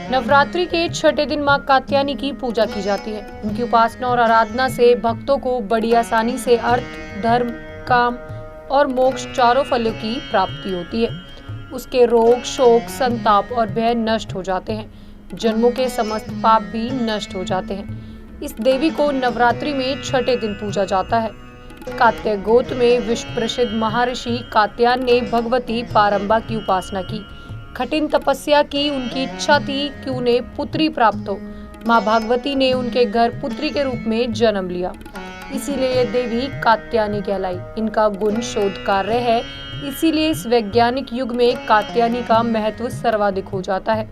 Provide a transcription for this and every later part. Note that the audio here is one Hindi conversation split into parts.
नवरात्रि के छठे दिन मां कात्यायनी की पूजा की जाती है। उनकी उपासना और आराधना से भक्तों को बड़ी आसानी से अर्थ, धर्म, काम और मोक्ष चारों फलों की प्राप्ति होती है। उसके रोग, शोक, संताप और भय नष्ट हो जाते हैं। जन्मों के समस्त पाप भी नष्ट हो जाते हैं। इस देवी को नवरात्रि में छठे दिन पूजा जाता है। कात्याय गोत्र में विश्व प्रसिद्ध महर्षि कात्यायन ने भगवती पारंबा की उपासना की। कठिन तपस्या की उनकी इच्छा थी कि उन्हें पुत्री प्राप्त हो। माँ भगवती ने उनके घर पुत्री के रूप में जन्म लिया, इसीलिए ये देवी कात्यायनी कहलाई। इनका गुण शोध कार्य है, इसीलिए इस वैज्ञानिक युग में कात्यायनी का महत्व सर्वाधिक हो जाता है।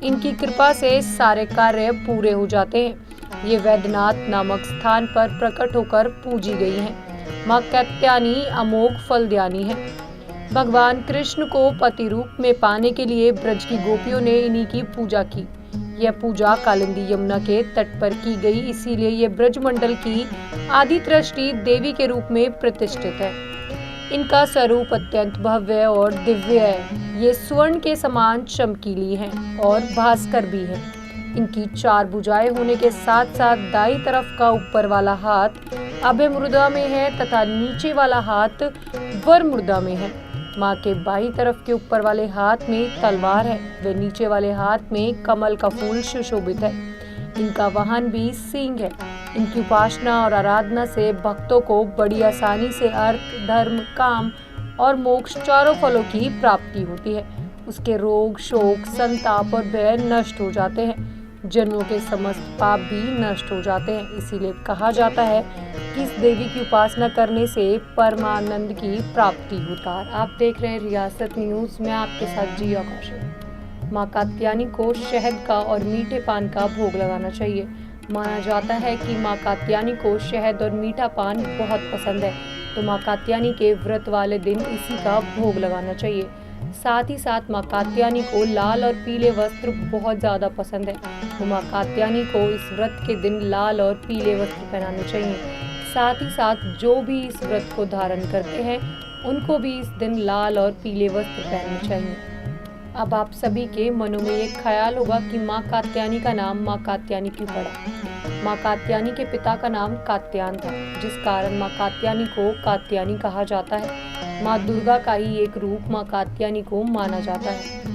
इनकी कृपा से सारे कार्य पूरे हो जाते हैं। ये वैद्यनाथ नामक स्थान पर प्रकट होकर पूजी गई हैं। माँ कात्यायनी अमोघ फलदायिनी है। भगवान कृष्ण को पति रूप में पाने के लिए ब्रज की गोपियों ने इन्हीं की पूजा की। यह पूजा कालिंदी यमुना के तट पर की गई, इसीलिए यह ब्रजमंडल की आदित्रष्टि देवी के रूप में प्रतिष्ठित है। इनका स्वरूप अत्यंत भव्य और दिव्य है। ये स्वर्ण के समान चमकीली हैं और भास्कर भी है। इनकी 4 भुजाएं होने के साथ साथ दाईं तरफ का ऊपर वाला हाथ अभय मुद्रा में है तथा नीचे वाला हाथ वर मुद्रा में है। माँ के बाईं तरफ के ऊपर वाले हाथ में तलवार है, वे नीचे वाले हाथ में कमल का फूल सुशोभित है। इनका वाहन भी सिंह है। इनकी उपासना और आराधना से भक्तों को बड़ी आसानी से अर्थ, धर्म, काम और मोक्ष चारों फलों की प्राप्ति होती है। उसके रोग, शोक, संताप और भय नष्ट हो जाते हैं। जन्मों के समस्त पाप भी नष्ट हो जाते हैं। इसीलिए कहा जाता है कि इस देवी की उपासना करने से परमानंद की प्राप्ति होता है। आप देख रहे हैं रियासत न्यूज में, आपके साथ जिया कौशल। माँ कात्यायनी को शहद का और मीठे पान का भोग लगाना चाहिए। माना जाता है कि माँ कात्यायनी को शहद और मीठा पान बहुत पसंद है, तो माँ कात्यायनी के व्रत वाले दिन इसी का भोग लगाना चाहिए। साथ ही साथ माँ कात्यायनी को लाल और पीले वस्त्र बहुत ज़्यादा पसंद है, तो माँ कात्यायनी को इस व्रत के दिन लाल और पीले वस्त्र पहनाने चाहिए। साथ ही साथ जो भी इस व्रत को धारण करते हैं उनको भी इस दिन लाल और पीले वस्त्र पहनने चाहिए। अब आप सभी के मनों में एक ख्याल होगा कि माँ कात्यायनी का नाम माँ कात्यायनी क्यों पड़ा। माँ कात्यायनी के पिता का नाम कात्यायन था, जिस कारण माँ कात्यायनी को कात्यायनी कहा जाता है। माँ दुर्गा का ही एक रूप माँ कात्यायनी को माना जाता है।